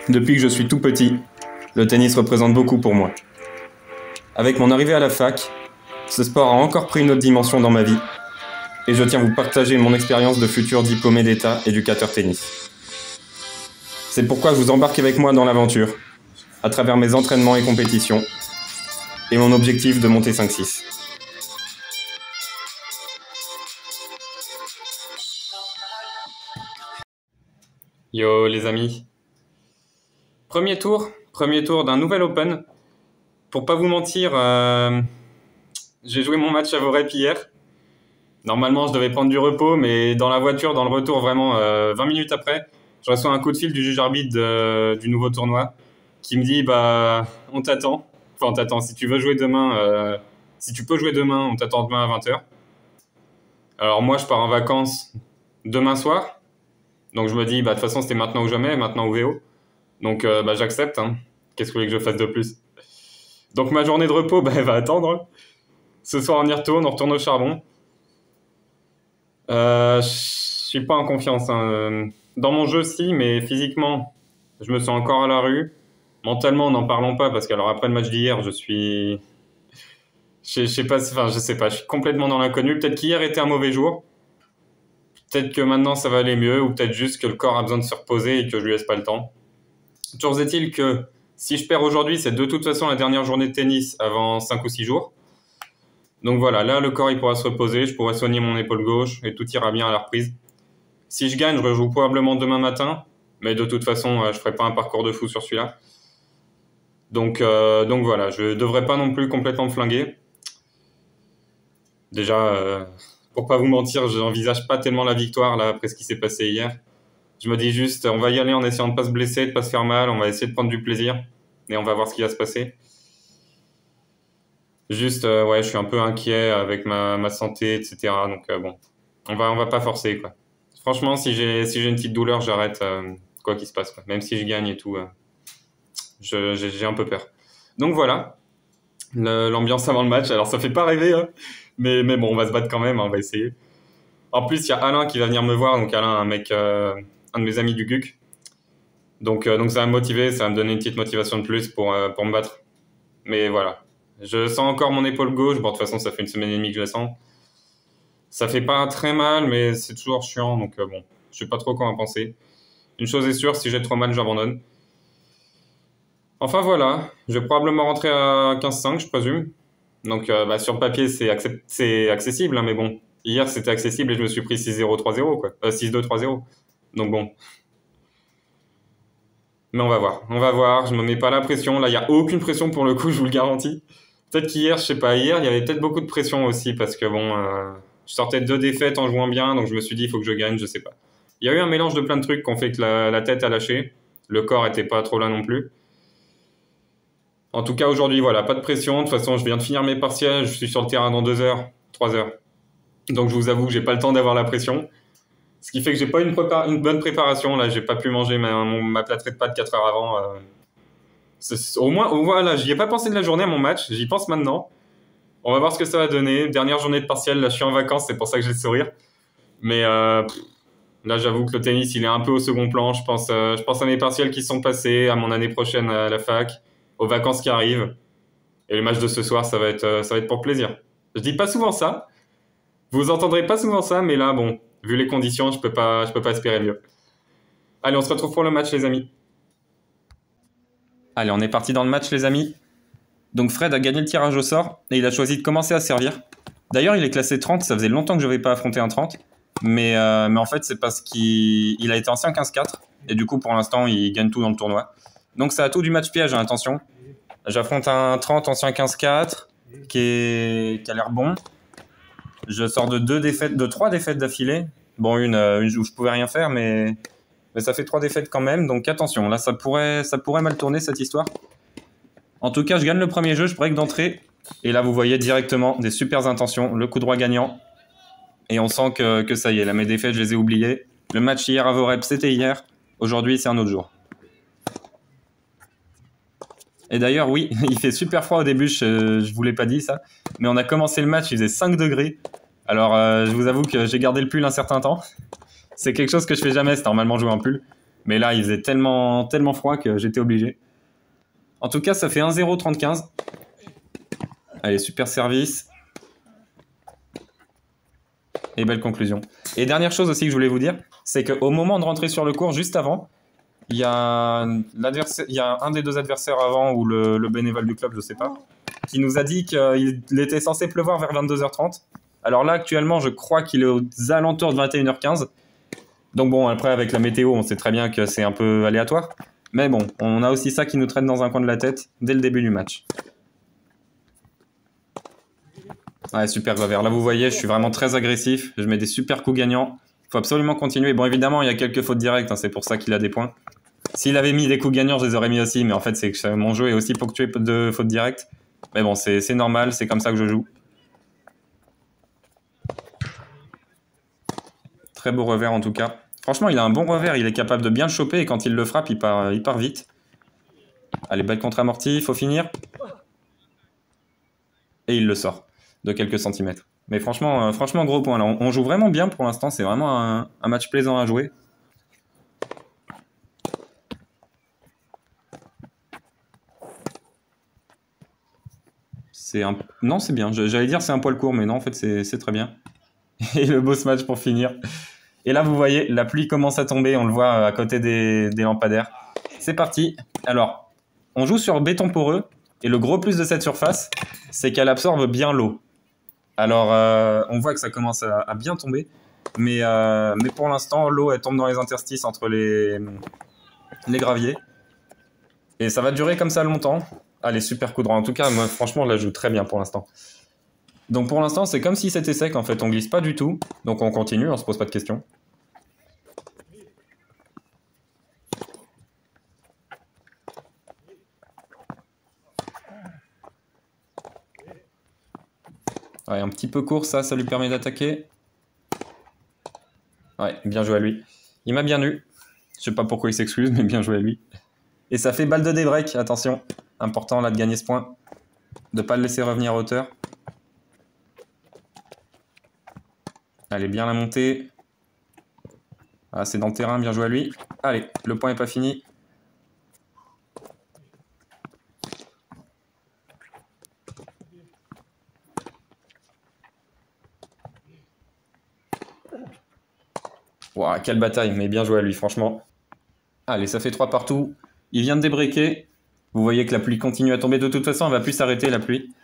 Depuis que je suis tout petit, le tennis représente beaucoup pour moi. Avec mon arrivée à la fac, ce sport a encore pris une autre dimension dans ma vie et je tiens à vous partager mon expérience de futur diplômé d'État éducateur tennis. C'est pourquoi je vous embarque avec moi dans l'aventure, à travers mes entraînements et compétitions, et mon objectif de monter 5-6. Yo les amis. Premier tour d'un nouvel Open. Pour pas vous mentir, j'ai joué mon match à Vorep hier. Normalement, je devais prendre du repos, mais dans la voiture, dans le retour, vraiment 20 minutes après, je reçois un coup de fil du juge arbitre du nouveau tournoi qui me dit bah on t'attend. Enfin, on t'attend. Si tu veux jouer demain, si tu peux jouer demain, on t'attend demain à 20h. Alors moi, je pars en vacances demain soir. Donc je me dis, bah de toute façon, c'était maintenant ou jamais, maintenant ou VO. Donc bah, j'accepte. Hein. Qu'est-ce que vous voulez que je fasse de plus? Donc ma journée de repos, bah, elle va attendre. Ce soir, on y retourne, on retourne au charbon. Je suis pas en confiance. Hein. Dans mon jeu, si, mais physiquement, je me sens encore à la rue. Mentalement, n'en parlons pas, parce que alors après le match d'hier, je suis... Je sais pas, enfin, je sais pas, je suis complètement dans l'inconnu. Peut-être qu'hier était un mauvais jour. Peut-être que maintenant, ça va aller mieux, ou peut-être juste que le corps a besoin de se reposer et que je lui laisse pas le temps. Toujours est-il que si je perds aujourd'hui, c'est de toute façon la dernière journée de tennis avant 5 ou 6 jours. Donc voilà, là, le corps, il pourra se reposer, je pourrai soigner mon épaule gauche et tout ira bien à la reprise. Si je gagne, je rejoue probablement demain matin, mais de toute façon, je ferai pas un parcours de fou sur celui-là. Donc voilà, je devrais pas non plus complètement me flinguer. Déjà, pour pas vous mentir, je n'envisage pas tellement la victoire là après ce qui s'est passé hier. Je me dis juste, on va y aller en essayant de pas se blesser, de pas se faire mal, on va essayer de prendre du plaisir et on va voir ce qui va se passer. Juste, ouais, je suis un peu inquiet avec ma santé, etc. Donc bon, on va pas forcer quoi. Franchement, si j'ai une petite douleur, j'arrête quoi qu'il se passe quoi. Même si je gagne et tout, j'ai un peu peur. Donc voilà, l'ambiance avant le match. Alors ça fait pas rêver, hein, mais bon, on va se battre quand même, hein, on va essayer. En plus, il y a Alain qui va venir me voir, donc Alain, un mec, un de mes amis du GUC. Donc ça va me motiver, ça va me donner une petite motivation de plus pour me battre. Mais voilà. Je sens encore mon épaule gauche. Bon, de toute façon, ça fait une semaine et demie que je la sens. Ça fait pas très mal, mais c'est toujours chiant. Donc bon, je sais pas trop quoi en penser. Une chose est sûre, si j'ai trop mal, j'abandonne. Enfin voilà, je vais probablement rentrer à 15-5, je présume. Donc bah, sur le papier, c'est accessible, hein, mais bon. Hier, c'était accessible et je me suis pris 6-0, 3-0, quoi. 6-2, 3-0. Donc bon. Mais on va voir, je me mets pas la pression. Là, il n'y a aucune pression pour le coup, je vous le garantis. Peut-être qu'hier, je sais pas, hier, il y avait peut-être beaucoup de pression aussi parce que bon, je sortais de 2 défaites en jouant bien, donc je me suis dit, il faut que je gagne, je sais pas. Il y a eu un mélange de plein de trucs qui ont fait que la tête a lâché. Le corps était pas trop là non plus. En tout cas, aujourd'hui, voilà, pas de pression. De toute façon, je viens de finir mes partiels, je suis sur le terrain dans 2 heures, 3 heures. Donc je vous avoue que j'ai pas le temps d'avoir la pression. Ce qui fait que j'ai pas une bonne préparation. Là, j'ai pas pu manger ma plâtrée de pâtes 4 heures avant. Au moins, voilà, j'y ai pas pensé de la journée à mon match. J'y pense maintenant. On va voir ce que ça va donner. Dernière journée de partiel. Là, je suis en vacances, c'est pour ça que j'ai le sourire. Mais là, j'avoue que le tennis, il est un peu au second plan. Je pense à mes partiels qui sont passés, à mon année prochaine à la fac, aux vacances qui arrivent. Et le match de ce soir, ça va être pour plaisir. Je dis pas souvent ça. Vous entendrez pas souvent ça, mais là, bon, vu les conditions, je peux pas espérer mieux. Allez, on se retrouve pour le match, les amis. Allez, on est parti dans le match, les amis. Donc Fred a gagné le tirage au sort et il a choisi de commencer à servir. D'ailleurs, il est classé 30, ça faisait longtemps que je n'avais pas affronté un 30. Mais en fait, c'est parce qu'il a été ancien 15-4. Et du coup, pour l'instant, il gagne tout dans le tournoi. Donc ça a tout du match piège, hein, attention. J'affronte un 30 ancien 15-4 qui a l'air bon. Je sors de 3 défaites d'affilée. Bon, une où je pouvais rien faire, mais ça fait 3 défaites quand même. Donc attention, là, ça pourrait mal tourner cette histoire. En tout cas, je gagne le premier jeu, je break d'entrée. Et là, vous voyez directement des super intentions, le coup droit gagnant. Et on sent que ça y est, là, mes défaites, je les ai oubliées. Le match hier à Vorep, c'était hier. Aujourd'hui, c'est un autre jour. Et d'ailleurs, oui, il fait super froid au début, je vous l'ai pas dit ça. Mais on a commencé le match, il faisait 5 degrés. Alors, je vous avoue que j'ai gardé le pull un certain temps. C'est quelque chose que je fais jamais, c'est normalement jouer en pull. Mais là, il faisait tellement froid que j'étais obligé. En tout cas, ça fait 1-0, 30-15. Allez, super service. Et belle conclusion. Et dernière chose aussi que je voulais vous dire, c'est qu'au moment de rentrer sur le court, juste avant, il y a un des deux adversaires avant, ou le bénévole du club, je sais pas, qui nous a dit qu'il était censé pleuvoir vers 22h30. Alors là, actuellement, je crois qu'il est aux alentours de 21h15. Donc bon, après, avec la météo, on sait très bien que c'est un peu aléatoire. Mais bon, on a aussi ça qui nous traîne dans un coin de la tête dès le début du match. Ouais, super revers. Là, vous voyez, je suis vraiment très agressif. Je mets des super coups gagnants. Il faut absolument continuer. Bon, évidemment, il y a quelques fautes directes. Hein, c'est pour ça qu'il a des points. S'il avait mis des coups gagnants, je les aurais mis aussi. Mais en fait, c'est que mon jeu est aussi ponctué de fautes directes. Mais bon, c'est normal. C'est comme ça que je joue. Très beau revers, en tout cas. Franchement, il a un bon revers. Il est capable de bien le choper. Et quand il le frappe, il part vite. Allez, belle contre-amortie. Il faut finir. Et il le sort de quelques centimètres. Mais franchement, gros point. Là. On joue vraiment bien pour l'instant. C'est vraiment un match plaisant à jouer. Non, c'est bien. J'allais dire c'est un poil court, mais non, en fait, c'est très bien. Et le beau match pour finir. Et là, vous voyez, la pluie commence à tomber. On le voit à côté des lampadaires. C'est parti. Alors, on joue sur béton poreux. Et le gros plus de cette surface, c'est qu'elle absorbe bien l'eau. Alors, on voit que ça commence à bien tomber. Mais pour l'instant, l'eau, elle tombe dans les interstices entre les graviers. Et ça va durer comme ça longtemps. Allez, super coup droit. En tout cas, moi, franchement, là, je joue très bien pour l'instant. Donc, pour l'instant, c'est comme si c'était sec. En fait, on glisse pas du tout. Donc, on continue, on se pose pas de questions. Ouais, un petit peu court, ça lui permet d'attaquer. Ouais, bien joué à lui. Il m'a bien eu. Je sais pas pourquoi il s'excuse, mais bien joué à lui. Et ça fait balle de débreak, attention. Important là de gagner ce point. De ne pas le laisser revenir à hauteur. Allez, bien la montée. Ah, c'est dans le terrain, bien joué à lui. Allez, le point n'est pas fini. Wow, quelle bataille, mais bien joué à lui, franchement. Allez, ça fait 3 partout. Il vient de débreaker. Vous voyez que la pluie continue à tomber. De toute façon, elle va plus s'arrêter, la pluie.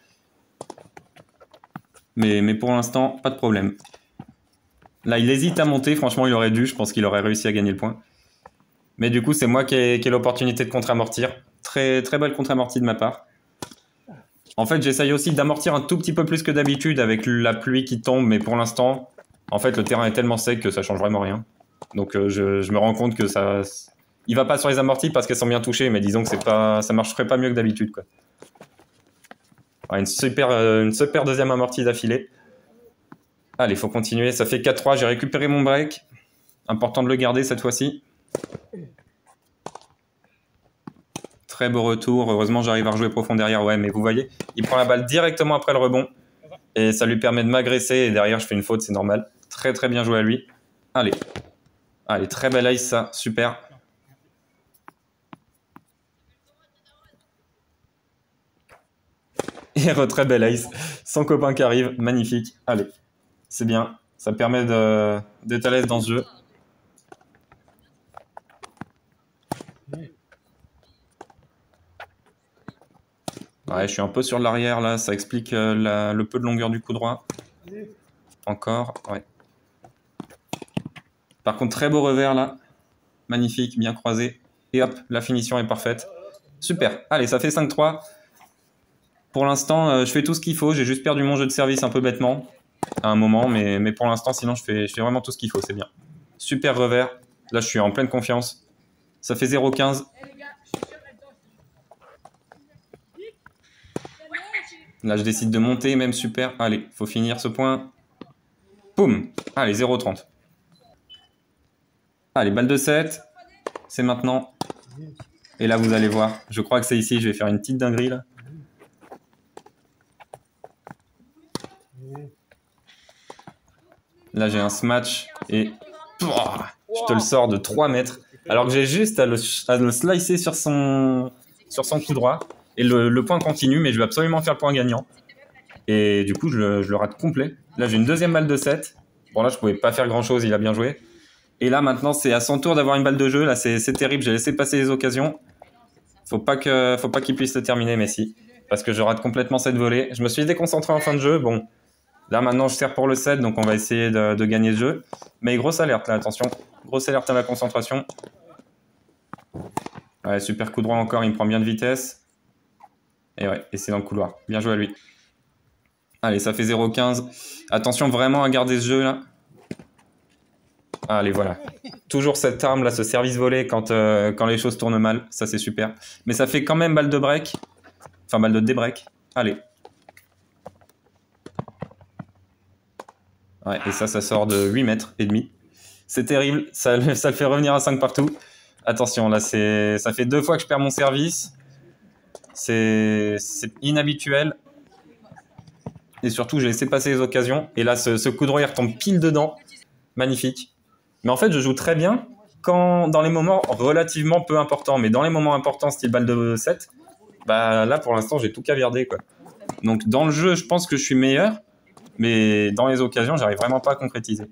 Mais pour l'instant, pas de problème. Là, il hésite à monter. Franchement, il aurait dû. Je pense qu'il aurait réussi à gagner le point. Mais du coup, c'est moi qui ai l'opportunité de contre-amortir. Très, très belle contre-amortie de ma part. En fait, j'essaye aussi d'amortir un tout petit peu plus que d'habitude avec la pluie qui tombe. Mais pour l'instant, en fait, le terrain est tellement sec que ça change vraiment rien. Donc, je me rends compte que ça... Il va pas sur les amortis parce qu'elles sont bien touchées. Mais disons que ça marcherait pas mieux que d'habitude, quoi. Ouais, une super deuxième amortie d'affilée. Allez, il faut continuer. Ça fait 4-3. J'ai récupéré mon break. Important de le garder cette fois-ci. Très beau retour. Heureusement, j'arrive à rejouer profond derrière. Ouais, mais vous voyez, il prend la balle directement après le rebond. Et ça lui permet de m'agresser. Et derrière, je fais une faute, c'est normal. Très, très bien joué à lui. Allez. Allez, très belle ace, ça. Super. Et très belle ace. Son copain qui arrive. Magnifique. Allez. C'est bien. Ça permet d'être à l'aise dans ce jeu. Ouais, je suis un peu sur l'arrière là, ça explique le peu de longueur du coup droit. Encore, ouais. Par contre, très beau revers là. Magnifique, bien croisé. Et hop, la finition est parfaite. Super. Allez, ça fait 5-3. Pour l'instant, je fais tout ce qu'il faut. J'ai juste perdu mon jeu de service un peu bêtement à un moment, mais pour l'instant, sinon, je fais vraiment tout ce qu'il faut, c'est bien. Super revers. Là, je suis en pleine confiance. Ça fait 0-15. Là, je décide de monter, même super. Allez, faut finir ce point. Boum. Allez, 0-30. Allez, balle de 7. C'est maintenant. Et là, vous allez voir. Je crois que c'est ici. Je vais faire une petite dinguerie, là. Là, j'ai un smash. Et je te le sors de 3 mètres. Alors que j'ai juste à le slicer sur son coup droit. Et le point continue, mais je vais absolument faire le point gagnant. Et du coup, je le rate complet. Là, j'ai une deuxième balle de 7. Bon, là, je pouvais pas faire grand-chose, il a bien joué. Et là, maintenant, c'est à son tour d'avoir une balle de jeu. Là, c'est terrible, j'ai laissé passer les occasions. Faut pas qu'il puisse le terminer, Messi. Parce que je rate complètement cette volée. Je me suis déconcentré en fin de jeu. Bon, là, maintenant, je sers pour le 7, donc on va essayer de gagner le jeu. Mais grosse alerte, là, attention. Grosse alerte à la concentration. Ouais, super coup droit encore, il me prend bien de vitesse. Et ouais, et c'est dans le couloir. Bien joué à lui. Allez, ça fait 0-15. Attention vraiment à garder ce jeu, là. Allez, voilà. Toujours cette arme, là, ce service volé quand les choses tournent mal. Ça, c'est super. Mais ça fait quand même balle de break. Enfin, balle de débreak. Allez. Ouais, et ça sort de 8 mètres et demi. C'est terrible. Ça le fait revenir à 5 partout. Attention, là, ça fait 2 fois que je perds mon service. C'est inhabituel. Et surtout, j'ai laissé passer les occasions. Et là, ce coup droit, il retombe pile dedans. Magnifique. Mais en fait, je joue très bien dans les moments relativement peu importants. Mais dans les moments importants, style balle de 7, bah là, pour l'instant, j'ai tout caviardé, quoi. Donc, dans le jeu, je pense que je suis meilleur. Mais dans les occasions, j'arrive vraiment pas à concrétiser.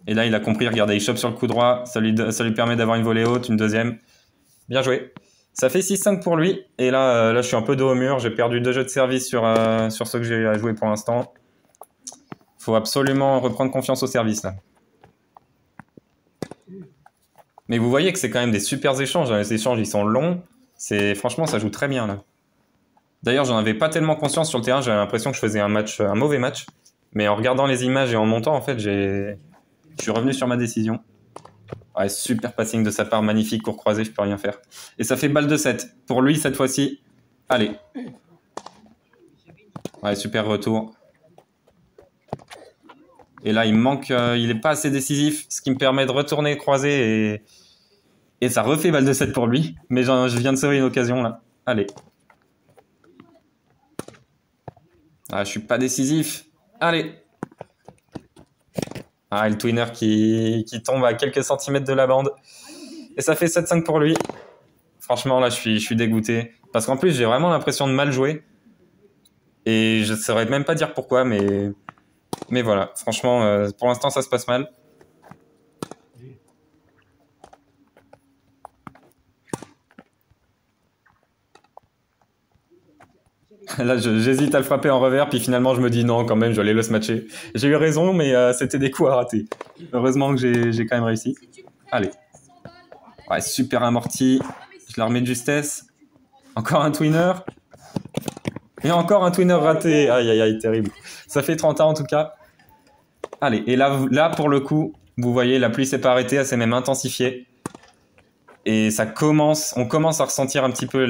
Et là, il a compris. Regardez, il chope sur le coup droit. Ça lui permet d'avoir une volée haute, une deuxième. Bien joué. Ça fait 6-5 pour lui. Et là, je suis un peu dos au mur. J'ai perdu 2 jeux de service sur ce que j'ai à jouer pour l'instant. Faut absolument reprendre confiance au service, là. Mais vous voyez que c'est quand même des super échanges. Les échanges, ils sont longs. Franchement, ça joue très bien, là. D'ailleurs, j'en avais pas tellement conscience sur le terrain. J'avais l'impression que je faisais un mauvais match. Mais en regardant les images et en montant, en fait, je suis revenu sur ma décision. Ouais, super passing de sa part, magnifique, court croisé, je peux rien faire. Et ça fait balle de 7. Pour lui, cette fois-ci. Allez. Ouais, super retour. Et là, il n'est pas assez décisif, ce qui me permet de retourner croiser et ça refait balle de 7 pour lui. Mais je viens de sauver une occasion, là. Allez. Ah, je suis pas décisif. Allez. Ah, et le twinner qui tombe à quelques centimètres de la bande. Et ça fait 7-5 pour lui. Franchement, là, je suis dégoûté. Parce qu'en plus, j'ai vraiment l'impression de mal jouer. Et je ne saurais même pas dire pourquoi, mais voilà. Franchement, pour l'instant, ça se passe mal. Là, j'hésite à le frapper en revers, puis finalement, je me dis non, quand même, je vais aller le smatcher. J'ai eu raison, mais c'était des coups à rater. Heureusement que j'ai quand même réussi. Allez. Ouais, super amorti. Je la remets de justesse. Encore un twinner. Et encore un twinner raté. Aïe, aïe, aïe, terrible. Ça fait 30 ans en tout cas. Allez, et là pour le coup, vous voyez, la pluie s'est pas arrêtée, elle s'est même intensifiée. Et on commence à ressentir un petit peu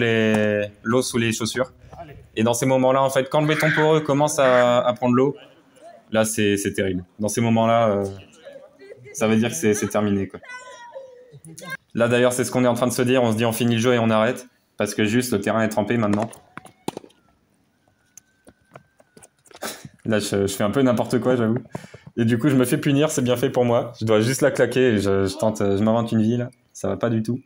l'eau sous les chaussures. Et dans ces moments-là, en fait, quand le béton poreux commence à prendre l'eau, là, c'est terrible. Dans ces moments-là, ça veut dire que c'est terminé, quoi. Là, d'ailleurs, c'est ce qu'on est en train de se dire. On se dit, on finit le jeu et on arrête. Parce que juste, le terrain est trempé maintenant. Là, je fais un peu n'importe quoi, j'avoue. Et du coup, je me fais punir, c'est bien fait pour moi. Je dois juste la claquer et je m'invente une vie, là. Ça va pas du tout.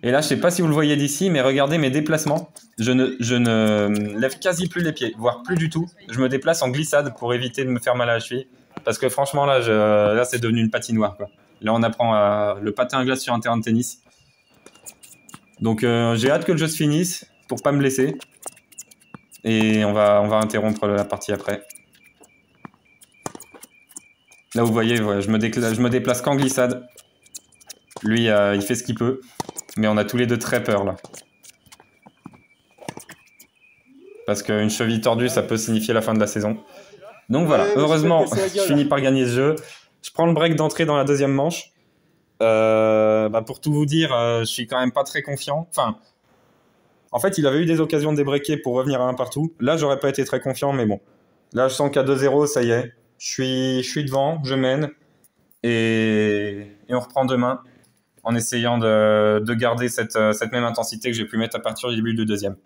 Et là, je sais pas si vous le voyez d'ici, mais regardez mes déplacements. Je ne lève quasi plus les pieds, voire plus du tout. Je me déplace en glissade pour éviter de me faire mal à la cheville. Parce que franchement, là c'est devenu une patinoire, quoi. Là, on apprend le patin à glace sur un terrain de tennis. Donc, j'ai hâte que le jeu se finisse pour pas me blesser. Et on va interrompre la partie après. Là, vous voyez, je me déplace qu'en glissade. Lui, il fait ce qu'il peut. Mais on a tous les deux très peur, là. Parce qu'une cheville tordue, ça peut signifier la fin de la saison. Donc voilà, heureusement, je finis par gagner ce jeu. Je prends le break d'entrée dans la deuxième manche. Pour tout vous dire, je suis quand même pas très confiant. Enfin, en fait, il avait eu des occasions de débreaker pour revenir à un partout. Là, j'aurais pas été très confiant, mais bon. Là, je sens qu'à 2-0, ça y est. Je suis devant, je mène. Et on reprend demain en essayant de garder cette même intensité que j'ai pu mettre à partir du début du deuxième.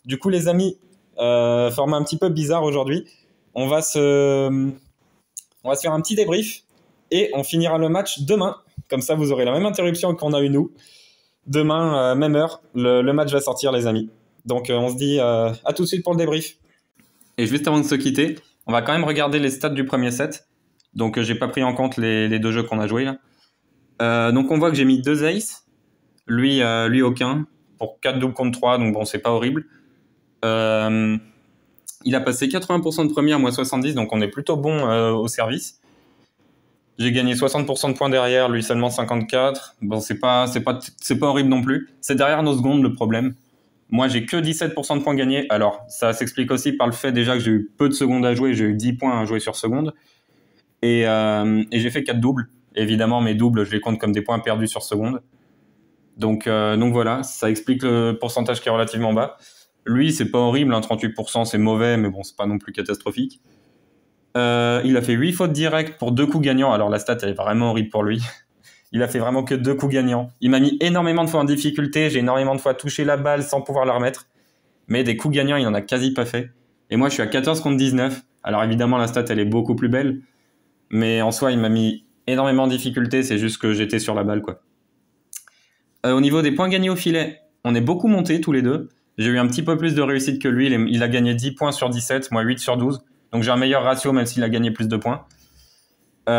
Du coup, les amis, format un petit peu bizarre aujourd'hui. On va se On va se faire un petit débrief et on finira le match demain. Comme ça, vous aurez la même interruption qu'on a eu nous. Demain, même heure, le match va sortir, les amis. Donc, on se dit à tout de suite pour le débrief. Et juste avant de se quitter, on va quand même regarder les stats du premier set. Donc, j'ai pas pris en compte les 2 jeux qu'on a joués là. Donc, on voit que j'ai mis 2 aces. Lui aucun. Pour 4 doubles contre 3, donc bon, c'est pas horrible. Il a passé 80% de première, moi 70, donc on est plutôt bon au service. J'ai gagné 60% de points derrière, lui seulement 54. Bon, c'est pas horrible non plus. C'est derrière nos secondes le problème. Moi, j'ai que 17% de points gagnés. Alors, ça s'explique aussi par le fait déjà que j'ai eu peu de secondes à jouer. J'ai eu 10 points à jouer sur seconde. Et j'ai fait 4 doubles. Évidemment, mes doubles, je les compte comme des points perdus sur seconde. Donc voilà, ça explique le pourcentage qui est relativement bas. Lui, c'est pas horrible, 38%, c'est mauvais, mais bon, c'est pas non plus catastrophique. Il a fait 8 fautes directes pour 2 coups gagnants. Alors la stat, elle est vraiment horrible pour lui. Il a fait vraiment que 2 coups gagnants. Il m'a mis énormément de fois en difficulté. J'ai énormément de fois touché la balle sans pouvoir la remettre. Mais des coups gagnants, il en a quasi pas fait. Et moi, je suis à 14 contre 19. Alors évidemment, la stat, elle est beaucoup plus belle. Mais en soi, il m'a mis énormément en difficulté. C'est juste que j'étais sur la balle, quoi. Au niveau des points gagnés au filet, on est beaucoup montés tous les deux. J'ai eu un petit peu plus de réussite que lui. Il a gagné 10 points sur 17, moi 8 sur 12. Donc j'ai un meilleur ratio même s'il a gagné plus de points. Il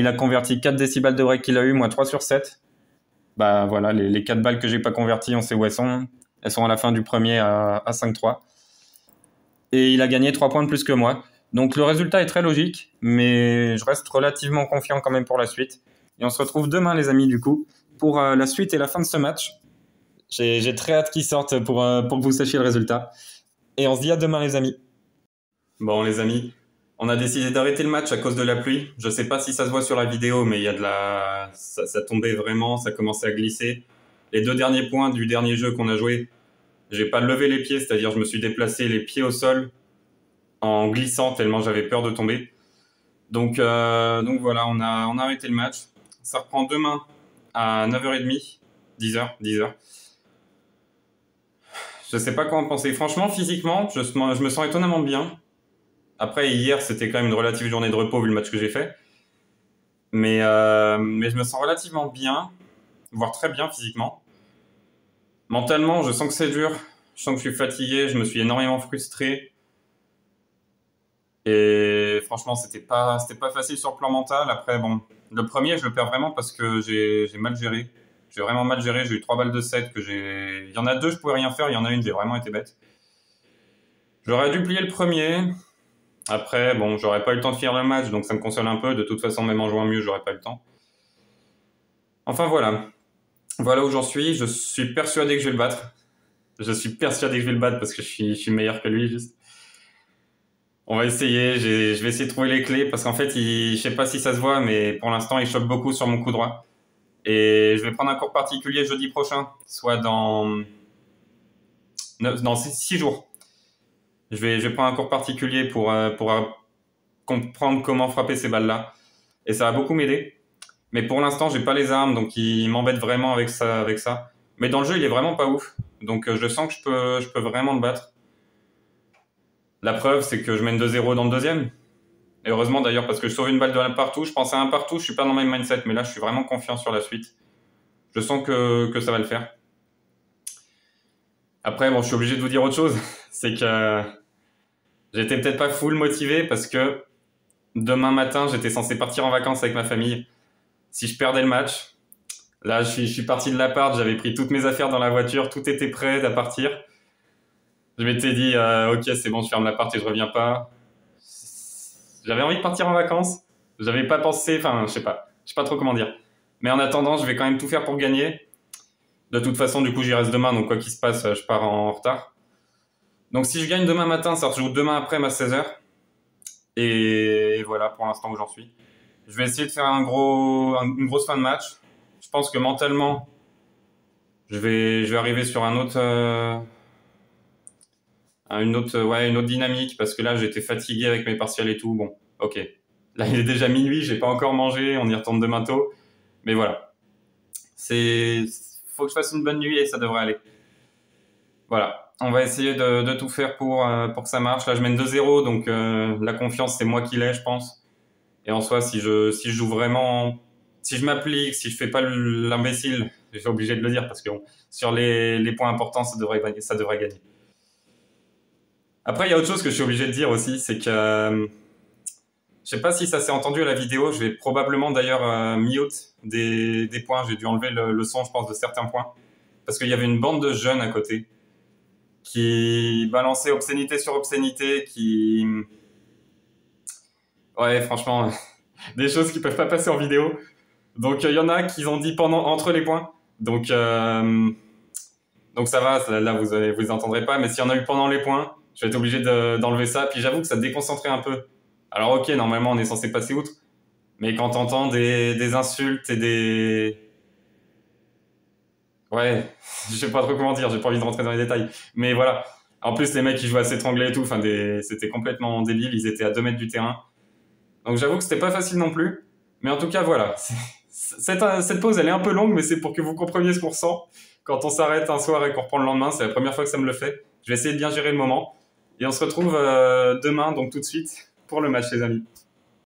a converti 4 déciballes de break qu'il a eu, moi 3 sur 7. Bah voilà, les 4 balles que j'ai pas converties, on sait où elles sont. Elles sont à la fin du premier à 5-3. Et il a gagné 3 points de plus que moi. Donc le résultat est très logique, mais je reste relativement confiant quand même pour la suite. Et on se retrouve demain les amis du coup, pour la suite et la fin de ce match. J'ai très hâte qu'il sorte pour que vous sachiez le résultat. Et on se dit à demain les amis. Bon les amis, on a décidé d'arrêter le match à cause de la pluie. Je sais pas si ça se voit sur la vidéo, mais il y a ça tombait vraiment, ça commençait à glisser. Les 2 derniers points du dernier jeu qu'on a joué, j'ai pas levé les pieds, c'est-à-dire je me suis déplacé les pieds au sol en glissant tellement j'avais peur de tomber. Donc voilà, on a arrêté le match. Ça reprend demain à 9h30, 10h. Je sais pas quoi en penser. Franchement, physiquement, je me sens étonnamment bien. Après, hier, c'était quand même une relative journée de repos vu le match que j'ai fait. Mais je me sens relativement bien, voire très bien physiquement. Mentalement, je sens que c'est dur. Je sens que je suis fatigué. Je me suis énormément frustré. Et franchement, c'était pas facile sur le plan mental. Après, bon, le premier, je le perds vraiment parce que j'ai mal géré. J'ai vraiment mal géré. J'ai eu 3 balles de 7 il y en a 2, je pouvais rien faire. Il y en a une, j'ai vraiment été bête. J'aurais dû plier le premier. Après, bon, j'aurais pas eu le temps de finir le match, donc ça me console un peu. De toute façon, même en jouant mieux, j'aurais pas eu le temps. Enfin, voilà. Voilà où j'en suis. Je suis persuadé que je vais le battre. Je suis persuadé que je vais le battre parce que je suis meilleur que lui, juste. On va essayer. Je vais essayer de trouver les clés parce qu'en fait, je sais pas si ça se voit, mais pour l'instant, il chope beaucoup sur mon coup droit. Et je vais prendre un cours particulier jeudi prochain, soit dans 6 jours. Je vais prendre un cours particulier pour comprendre comment frapper ces balles-là. Et ça va beaucoup m'aider. Mais pour l'instant, j'ai pas les armes, donc il m'embête vraiment avec ça. Mais dans le jeu, il est vraiment pas ouf. Donc je sens que je peux vraiment le battre. La preuve, c'est que je mène 2-0 dans le deuxième. Et heureusement d'ailleurs, parce que je sauve une balle de un partout. Je pensais à un partout, je suis pas dans le même mindset, mais là, je suis vraiment confiant sur la suite. Je sens que ça va le faire. Après, bon, je suis obligé de vous dire autre chose. C'est que j'étais peut-être pas full motivé parce que demain matin, j'étais censé partir en vacances avec ma famille. Si je perdais le match, là, je suis parti de l'appart, j'avais pris toutes mes affaires dans la voiture, tout était prêt à partir. Je m'étais dit, ok, c'est bon, je ferme l'appart et je reviens pas. J'avais envie de partir en vacances. J'avais pas pensé, enfin, je sais pas trop comment dire. Mais en attendant, je vais quand même tout faire pour gagner. De toute façon, du coup, j'y reste demain, donc quoi qu'il se passe, je pars en retard. Donc si je gagne demain matin, ça rejoue demain après à 16h. Et voilà pour l'instant où j'en suis. Je vais essayer de faire une grosse fin de match. Je pense que mentalement, je vais arriver sur une autre dynamique parce que là, j'étais fatigué avec mes partiels et tout. Bon, ok. Là, il est déjà minuit, j'ai pas encore mangé, on y retourne demain tôt. Mais voilà. Faut que je fasse une bonne nuit et ça devrait aller. Voilà. On va essayer de tout faire pour que ça marche. Là, je mène 2-0, donc la confiance, c'est moi qui l'ai, je pense. Et en soi, si je joue vraiment, si je m'applique, si je fais pas l'imbécile, je suis obligé de le dire parce que bon, sur les points importants, ça devrait gagner. Après, il y a autre chose que je suis obligé de dire aussi, c'est que je sais pas si ça s'est entendu à la vidéo, je vais probablement d'ailleurs mute des points, j'ai dû enlever le son, je pense, de certains points. Parce qu'il y avait une bande de jeunes à côté qui balançaient obscénité sur obscénité, qui... Ouais, franchement, des choses qui peuvent pas passer en vidéo. Donc il y en a qui ont dit entre les points. Donc ça va, là vous les entendrez pas, mais s'il y en a eu pendant les points, je vais être obligé d'enlever ça. Puis j'avoue que ça déconcentrait un peu. Alors ok, normalement on est censé passer outre, mais quand t'entends des insultes et des... Ouais, je sais pas trop comment dire, j'ai pas envie de rentrer dans les détails. Mais voilà. En plus, les mecs, ils jouaient à s'étrangler et tout, enfin, c'était complètement débile, ils étaient à 2 mètres du terrain. Donc j'avoue que c'était pas facile non plus. Mais en tout cas, voilà. Cette pause, elle est un peu longue, mais c'est pour que vous compreniez ce qu'on ressent quand on s'arrête un soir et qu'on reprend le lendemain. C'est la première fois que ça me le fait. Je vais essayer de bien gérer le moment. Et on se retrouve demain, donc tout de suite, pour le match, les amis.